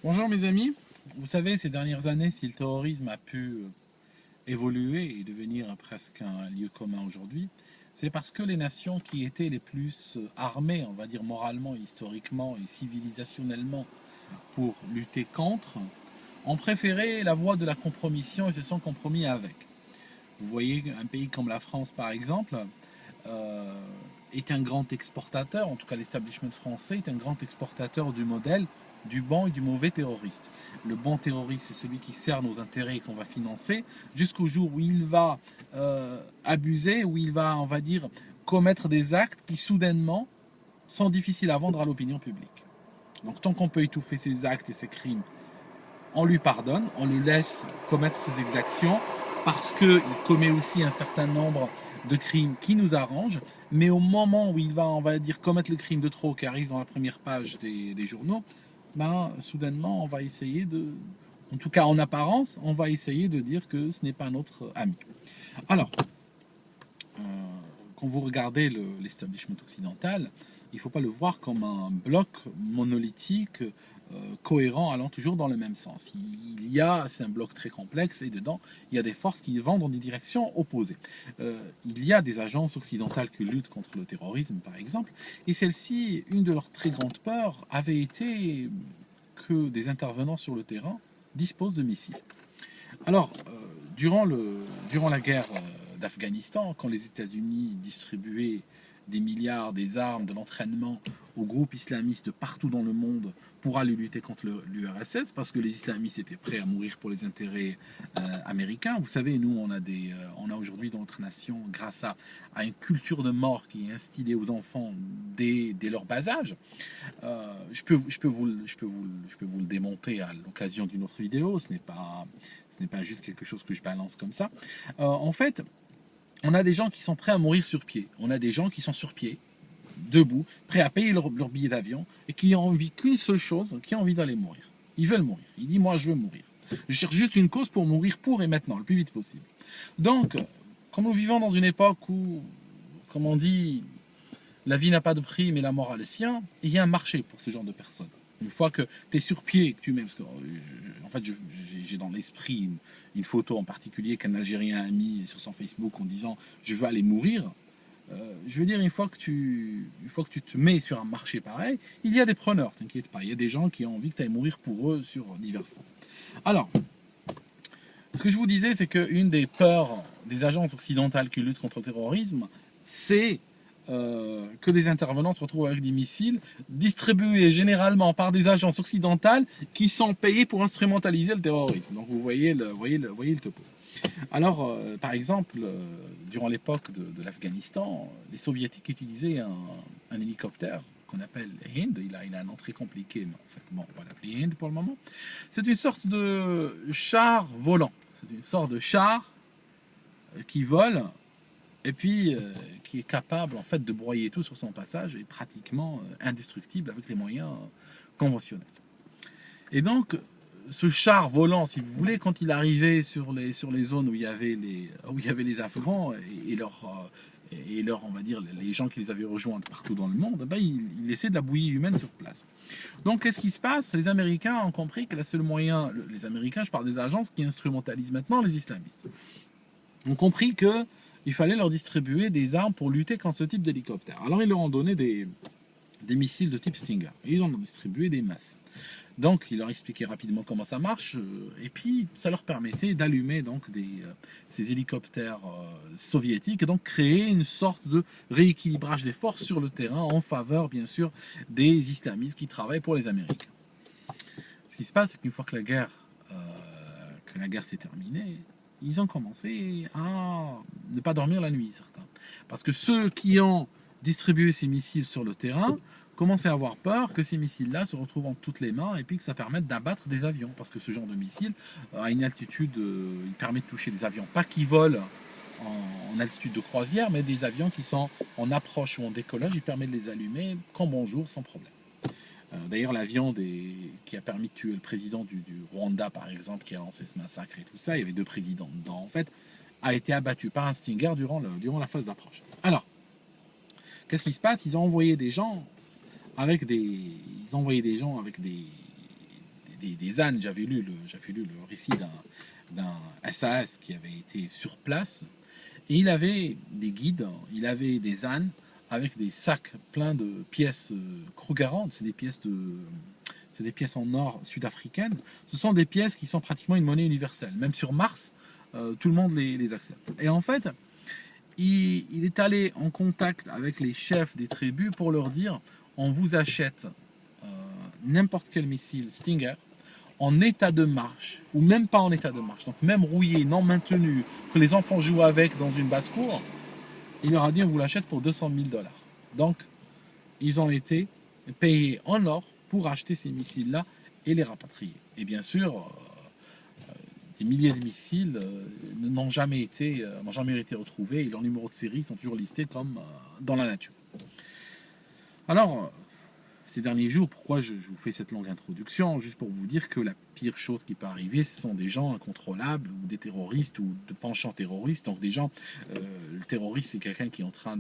Bonjour mes amis, vous savez ces dernières années si le terrorisme a pu évoluer et devenir presque un lieu commun aujourd'hui, c'est parce que les nations qui étaient les plus armées, on va dire moralement, historiquement et civilisationnellement pour lutter contre, ont préféré la voie de la compromission et se sont compromis avec. Vous voyez un pays comme la France par exemple, euh, est un grand exportateur, en tout cas l'establishment français est un grand exportateur du modèle du bon et du mauvais terroriste. Le bon terroriste, c'est celui qui sert nos intérêts et qu'on va financer, jusqu'au jour où il va abuser, où il va, on va dire, commettre des actes qui soudainement sont difficiles à vendre à l'opinion publique. Donc tant qu'on peut étouffer ses actes et ses crimes, on lui pardonne, on le laisse commettre ses exactions, parce qu'il commet aussi un certain nombre de crimes qui nous arrangent, mais au moment où il va, on va dire, commettre le crime de trop qui arrive dans la première page des journaux, ben, soudainement, on va essayer de, en tout cas en apparence, on va essayer de dire que ce n'est pas notre ami. Alors, euh, quand vous regardez l'establishment occidental, il ne faut pas le voir comme un bloc monolithique, cohérent, allant toujours dans le même sens. C'est un bloc très complexe et dedans, il y a des forces qui vont dans des directions opposées. Il y a des agences occidentales qui luttent contre le terrorisme, par exemple, et celles-ci, une de leurs très grandes peurs avait été que des intervenants sur le terrain disposent de missiles. Alors, durant la guerre d'Afghanistan, quand les États-Unis distribuaient des milliards, des armes, de l'entraînement aux groupes islamistes de partout dans le monde pour aller lutter contre l'URSS, parce que les islamistes étaient prêts à mourir pour les intérêts américains. Vous savez, nous, on a aujourd'hui dans notre nation, grâce à une culture de mort qui est instillée aux enfants dès leur bas âge. Je peux vous le démonter à l'occasion d'une autre vidéo. Ce n'est pas juste quelque chose que je balance comme ça. En fait, on a des gens qui sont prêts à mourir sur pied. On a des gens qui sont sur pied, debout, prêts à payer leur billet d'avion et qui n'ont envie qu'une seule chose, qui ont envie d'aller mourir. Ils veulent mourir. Ils disent, moi, je veux mourir. Je cherche juste une cause pour mourir pour et maintenant, le plus vite possible. Donc, comme nous vivons dans une époque où, comme on dit, la vie n'a pas de prix, mais la mort a le sien, il y a un marché pour ce genre de personnes. Une fois que tu es sur pied et que tu m'aimes, parce que en fait j'ai dans l'esprit une photo en particulier qu'un Algérien a mis sur son Facebook en disant je veux aller mourir. Je veux dire, une fois que tu te mets sur un marché pareil, il y a des preneurs, t'inquiète pas. Il y a des gens qui ont envie que tu ailles mourir pour eux sur divers fronts. Alors, ce que je vous disais, c'est qu'une des peurs des agences occidentales qui luttent contre le terrorisme, c'est que des intervenants se retrouvent avec des missiles distribués généralement par des agences occidentales qui sont payées pour instrumentaliser le terrorisme. Donc vous voyez le topo. Alors, par exemple, durant l'époque de l'Afghanistan, les soviétiques utilisaient un hélicoptère qu'on appelle Hind. Il a un nom très compliqué, mais en fait, bon, on va l'appeler Hind pour le moment. C'est une sorte de char volant. C'est une sorte de char qui vole et puis qui est capable en fait de broyer tout sur son passage et pratiquement indestructible avec les moyens conventionnels. Et donc, ce char volant, si vous voulez, quand il arrivait sur les zones où il y avait les Afghans et leur, on va dire, les gens qui les avaient rejoints partout dans le monde, ben, il laissait de la bouillie humaine sur place. Donc, qu'est-ce qui se passe? Les Américains ont compris que le seul moyen, les Américains, je parle des agences qui instrumentalisent maintenant les islamistes, ont compris que il fallait leur distribuer des armes pour lutter contre ce type d'hélicoptère. Alors ils leur ont donné des missiles de type Stinger. Et ils en ont distribué des masses. Donc ils leur expliquaient rapidement comment ça marche. Et puis ça leur permettait d'allumer donc ces hélicoptères soviétiques. Et donc créer une sorte de rééquilibrage des forces sur le terrain en faveur bien sûr des islamistes qui travaillent pour les Américains. Ce qui se passe, c'est qu'une fois que la guerre s'est terminée, ils ont commencé à ne pas dormir la nuit, certains. Parce que ceux qui ont distribué ces missiles sur le terrain commençaient à avoir peur que ces missiles-là se retrouvent entre toutes les mains et puis que ça permette d'abattre des avions. Parce que ce genre de missile, à une altitude, il permet de toucher des avions, pas qui volent en altitude de croisière, mais des avions qui sont en approche ou en décollage, il permet de les allumer quand bonjour, sans problème. D'ailleurs, l'avion qui a permis de tuer le président du Rwanda, par exemple, qui a lancé ce massacre et tout ça, il y avait deux présidents dedans, en fait, a été abattu par un Stinger durant la phase d'approche. Alors, qu'est-ce qui se passe? Ils ont envoyé des gens avec des des ânes. J'avais lu le récit d'un SAS qui avait été sur place. Et il avait des guides, il avait des ânes avec des sacs pleins de pièces Krugerrand, c'est des pièces en or sud-africaines. Ce sont des pièces qui sont pratiquement une monnaie universelle. Même sur Mars, tout le monde les accepte. Et en fait, il est allé en contact avec les chefs des tribus pour leur dire on vous achète n'importe quel missile Stinger en état de marche, ou même pas en état de marche, donc même rouillé, non maintenu, que les enfants jouent avec dans une basse-cour, il leur a dit on vous l'achète pour 200 000 $. Donc, ils ont été payés en or pour acheter ces missiles-là et les rapatrier. Et bien sûr, des milliers de missiles n'ont jamais été retrouvés et leurs numéros de série sont toujours listés comme dans la nature. Alors, ces derniers jours, pourquoi je vous fais cette longue introduction? Juste pour vous dire que la pire chose qui peut arriver, ce sont des gens incontrôlables ou des terroristes ou de penchants terroristes. Donc des gens, le terroriste c'est quelqu'un qui est en train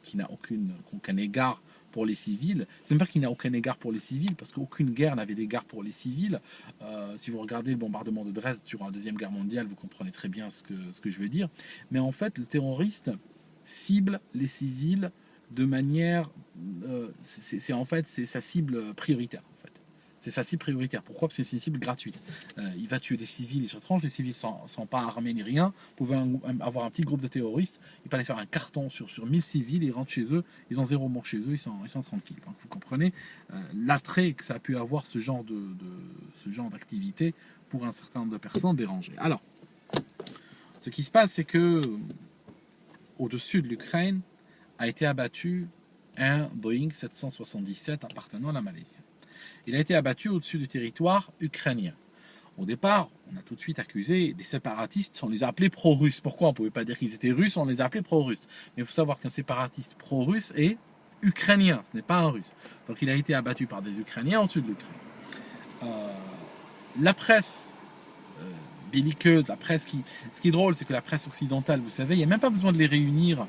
qui n'a aucun égard pour les civils. C'est même pas qu'il n'a aucun égard pour les civils, parce qu'aucune guerre n'avait d'égard pour les civils. Si vous regardez le bombardement de Dresde durant la Deuxième Guerre mondiale, vous comprenez très bien ce que je veux dire. Mais en fait, le terroriste cible les civils de manière... c'est sa cible prioritaire. En fait. C'est sa cible prioritaire. Pourquoi? Parce que c'est une cible gratuite. Il va tuer des civils, il se tranche, les civils ne sont pas armés ni rien. Vous pouvez avoir un petit groupe de terroristes, il peut aller faire un carton sur 1000 civils, ils rentrent chez eux, ils ont 0 mort chez eux, ils sont tranquilles. Donc vous comprenez l'attrait que ça a pu avoir ce genre d'activité pour un certain nombre de personnes dérangées. Alors, ce qui se passe, c'est que au-dessus de l'Ukraine a été abattu un Boeing 777 appartenant à la Malaisie. Il a été abattu au-dessus du territoire ukrainien. Au départ, on a tout de suite accusé des séparatistes, on les a appelés pro-russes. Pourquoi on ne pouvait pas dire qu'ils étaient russes, on les a appelés pro-russes. Mais il faut savoir qu'un séparatiste pro-russe est ukrainien, ce n'est pas un russe. Donc il a été abattu par des Ukrainiens au-dessus de l'Ukraine. La presse belliqueuse, la presse Ce qui est drôle, c'est que la presse occidentale, vous savez, il n'y a même pas besoin de les réunir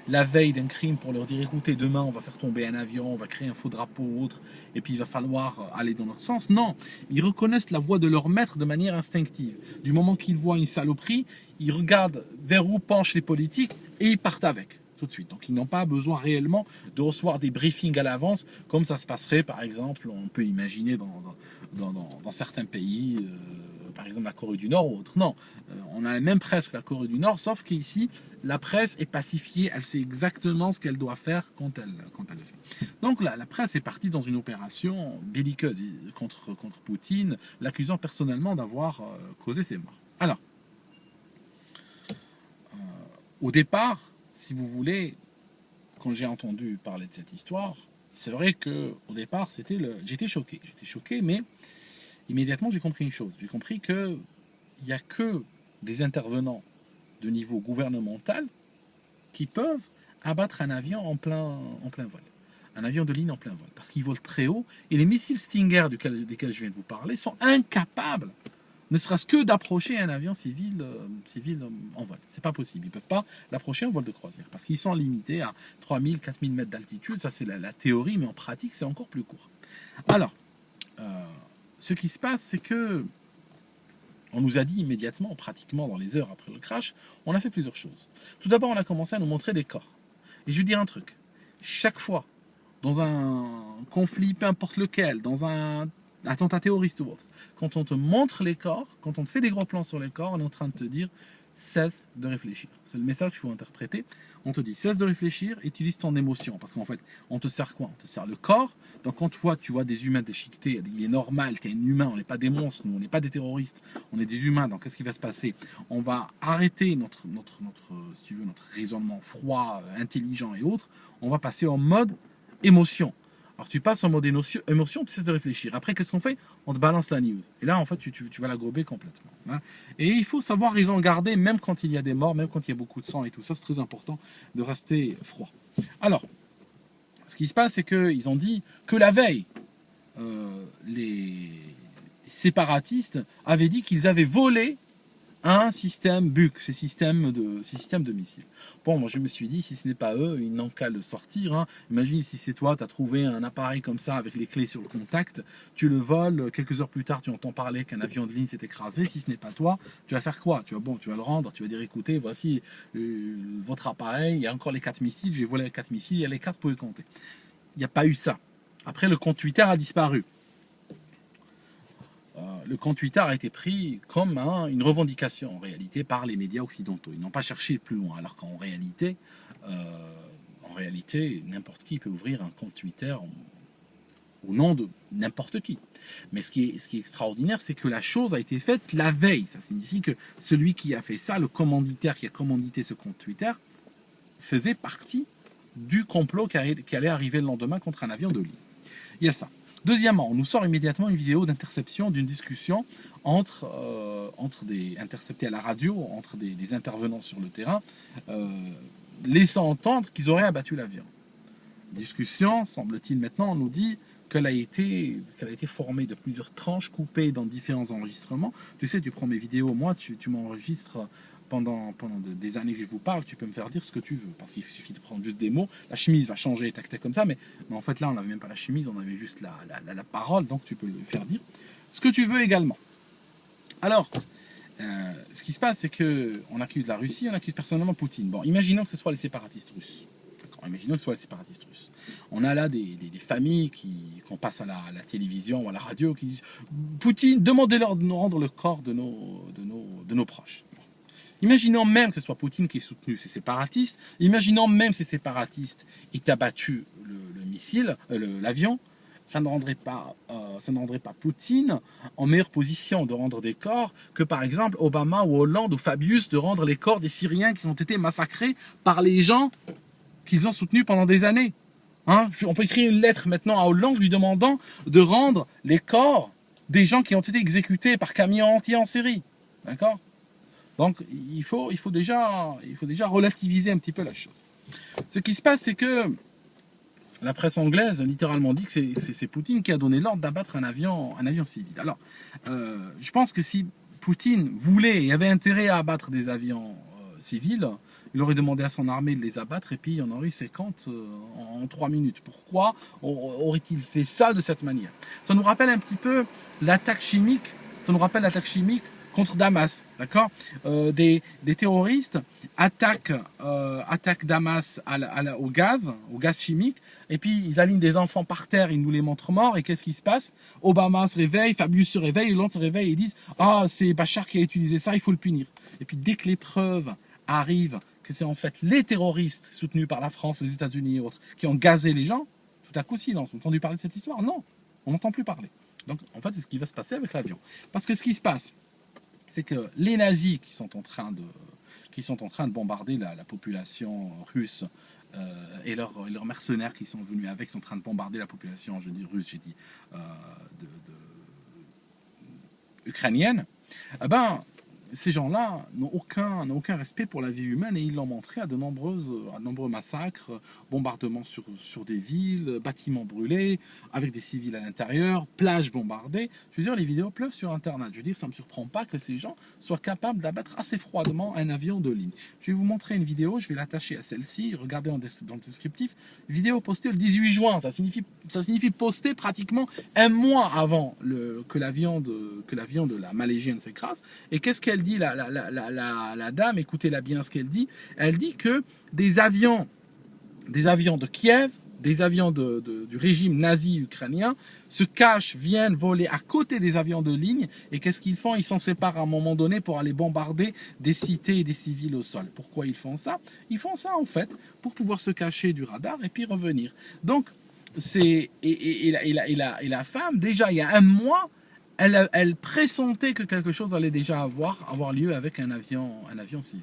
la veille d'un crime pour leur dire écoutez, demain on va faire tomber un avion, on va créer un faux drapeau ou autre, et puis il va falloir aller dans notre sens. Non, ils reconnaissent la voix de leur maître de manière instinctive. Du moment qu'ils voient une saloperie, ils regardent vers où penchent les politiques et ils partent avec tout de suite. Donc ils n'ont pas besoin réellement de recevoir des briefings à l'avance, comme ça se passerait par exemple, on peut imaginer dans certains pays, par exemple la Corée du Nord ou autre. Non, on a même presque la Corée du Nord, sauf qu'ici, la presse est pacifiée, elle sait exactement ce qu'elle doit faire quand elle le fait. Donc la presse est partie dans une opération belliqueuse contre Poutine, l'accusant personnellement d'avoir causé ses morts. Alors, au départ, si vous voulez, quand j'ai entendu parler de cette histoire, c'est vrai qu'au départ, j'étais choqué, mais immédiatement j'ai compris une chose. J'ai compris qu'il n'y a que des intervenants de niveau gouvernemental qui peuvent abattre un avion en plein vol. Un avion de ligne en plein vol. Parce qu'il vole très haut et les missiles Stinger desquels je viens de vous parler sont incapables, ne serait-ce que d'approcher un avion civil en vol. C'est pas possible. Ils ne peuvent pas l'approcher en vol de croisière parce qu'ils sont limités à 3000, 4000 mètres d'altitude. Ça, c'est la théorie, mais en pratique, c'est encore plus court. Alors, ce qui se passe, c'est que on nous a dit immédiatement, pratiquement dans les heures après le crash, on a fait plusieurs choses. Tout d'abord, on a commencé à nous montrer des corps. Et je vais vous dire un truc. Chaque fois, dans un conflit, peu importe lequel, dans un attentat terroriste ou autre, quand on te montre les corps, quand on te fait des gros plans sur les corps, on est en train de te dire cesse de réfléchir. C'est le message qu'il faut interpréter. On te dit cesse de réfléchir, utilise ton émotion. Parce qu'en fait, on te sert quoi? On te sert le corps. Donc quand tu vois des humains déchiquetés, il est normal, tu es un humain, on n'est pas des monstres, nous, on n'est pas des terroristes, on est des humains. Donc qu'est-ce qui va se passer? On va arrêter notre raisonnement froid, intelligent et autres. On va passer en mode émotion. Alors tu passes en mode émotion, tu cesses de réfléchir. Après, qu'est-ce qu'on fait? On te balance la news. Et là, en fait, tu vas la gober complètement. Hein. Et il faut savoir raison garder, même quand il y a des morts, même quand il y a beaucoup de sang et tout ça, c'est très important de rester froid. Alors, ce qui se passe, c'est qu'ils ont dit que la veille, les séparatistes avaient dit qu'ils avaient volé un système BUC, ces systèmes de missiles. Bon, moi je me suis dit, si ce n'est pas eux, ils n'ont qu'à le sortir. Hein. Imagine si c'est toi, tu as trouvé un appareil comme ça avec les clés sur le contact, tu le voles, quelques heures plus tard, tu entends parler qu'un avion de ligne s'est écrasé. Si ce n'est pas toi, tu vas faire quoi? Tu vas le rendre, tu vas dire, écoutez, voici votre appareil, il y a encore les 4 missiles, j'ai volé les 4 missiles, il y a les 4 pour les compter. Il n'y a pas eu ça. Après, le compte Twitter a disparu. Le compte Twitter a été pris comme une revendication en réalité par les médias occidentaux. Ils n'ont pas cherché plus loin, alors qu'en réalité, n'importe qui peut ouvrir un compte Twitter au nom de n'importe qui. Mais ce qui est extraordinaire, c'est que la chose a été faite la veille. Ça signifie que celui qui a fait ça, le commanditaire qui a commandité ce compte Twitter, faisait partie du complot qui allait arriver le lendemain contre un avion de ligne. Il y a ça. Deuxièmement, on nous sort immédiatement une vidéo d'interception d'une discussion interceptée à la radio, entre des intervenants sur le terrain, laissant entendre qu'ils auraient abattu l'avion. Discussion, semble-t-il maintenant, on nous dit qu'elle a été formée de plusieurs tranches coupées dans différents enregistrements. Tu sais, tu prends mes vidéos, moi, tu m'enregistres pendant des années que je vous parle, tu peux me faire dire ce que tu veux, parce qu'il suffit de prendre juste des mots, la chemise va changer, tac, comme ça, mais en fait là, on n'avait même pas la chemise, on avait juste la parole, donc tu peux le faire dire ce que tu veux également. Alors, ce qui se passe, c'est qu'on accuse la Russie, on accuse personnellement Poutine. Bon, imaginons que ce soit les séparatistes russes. Imaginons que ce soit les séparatistes russes. On a là des familles qu'on passe à la télévision ou à la radio qui disent Poutine, demandez-leur de nous rendre le corps de nos proches. Imaginons même que ce soit Poutine qui ait soutenu ces séparatistes, imaginons même ces séparatistes aient abattu l'avion, ça ne rendrait pas Poutine en meilleure position de rendre des corps que par exemple Obama ou Hollande ou Fabius de rendre les corps des Syriens qui ont été massacrés par les gens qu'ils ont soutenus pendant des années. Hein, on peut écrire une lettre maintenant à Hollande lui demandant de rendre les corps des gens qui ont été exécutés par camions entiers en série. D'accord ? Donc, il faut déjà relativiser un petit peu la chose. Ce qui se passe, c'est que la presse anglaise littéralement dit que c'est Poutine qui a donné l'ordre d'abattre un avion civil. Alors, je pense que si Poutine voulait et avait intérêt à abattre des avions civils, il aurait demandé à son armée de les abattre et puis il y en aurait eu 50 en 3 minutes. Pourquoi aurait-il fait ça de cette manière? Ça nous rappelle un petit peu l'attaque chimique. Contre Damas, d'accord, des terroristes attaquent Damas au gaz chimique, et puis ils alignent des enfants par terre, ils nous les montrent morts, et qu'est-ce qui se passe? Obama se réveille, Fabius se réveille, Hollande se réveille, et ils disent « Ah, c'est Bachar qui a utilisé ça, il faut le punir ». Et puis dès que les preuves arrivent que c'est en fait les terroristes soutenus par la France, les États-Unis et autres, qui ont gazé les gens, tout à coup silence. On a entendu parler de cette histoire? Non, on n'entend plus parler. Donc en fait, c'est ce qui va se passer avec l'avion. Parce que ce qui se passe, c'est que les nazis qui sont en train de bombarder la population russe et leurs mercenaires qui sont venus avec sont en train de bombarder la population, ukrainienne, ces gens-là n'ont aucun respect pour la vie humaine et ils l'ont montré à de nombreux massacres, bombardements sur des villes, bâtiments brûlés, avec des civils à l'intérieur, plages bombardées. Je veux dire, les vidéos pleuvent sur Internet. Je veux dire, ça ne me surprend pas que ces gens soient capables d'abattre assez froidement un avion de ligne. Je vais vous montrer une vidéo, je vais l'attacher à celle-ci, regardez dans le descriptif. Vidéo postée le 18 juin, ça signifie poster pratiquement un mois avant que l'avion de la Malaysienne s'écrase. Et qu'est-ce qu'elle dit, la dame, écoutez-la bien ce qu'elle dit. Elle dit que des avions de Kiev, des avions du régime nazi ukrainien se cachent, viennent voler à côté des avions de ligne. Et qu'est-ce qu'ils font? Ils s'en séparent à un moment donné pour aller bombarder des cités et des civils au sol. Pourquoi ils font ça? Ils font ça en fait pour pouvoir se cacher du radar et puis revenir. Donc, la femme, déjà il y a un mois, elle pressentait que quelque chose allait déjà avoir lieu avec un avion civil.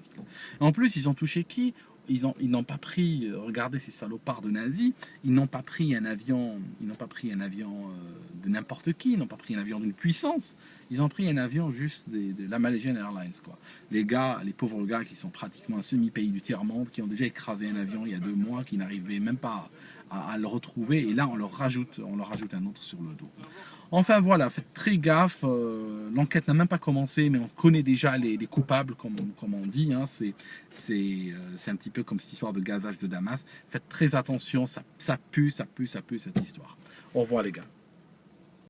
En plus, ils ont touché qui? Ils n'ont pas pris, regardez ces salopards de nazis, ils n'ont pas pris un avion de n'importe qui, ils n'ont pas pris un avion d'une puissance, ils ont pris un avion juste de la Malaysian Airlines, quoi. Les pauvres gars qui sont pratiquement un semi-pays du tiers-monde, qui ont déjà écrasé un avion il y a 2 mois, qui n'arrivaient même pas à le retrouver, et là on leur rajoute un autre sur le dos. Enfin voilà, faites très gaffe, l'enquête n'a même pas commencé, mais on connaît déjà les coupables, comme on dit, hein. C'est un petit peu comme cette histoire de gazage de Damas. Faites très attention, ça pue cette histoire. Au revoir les gars.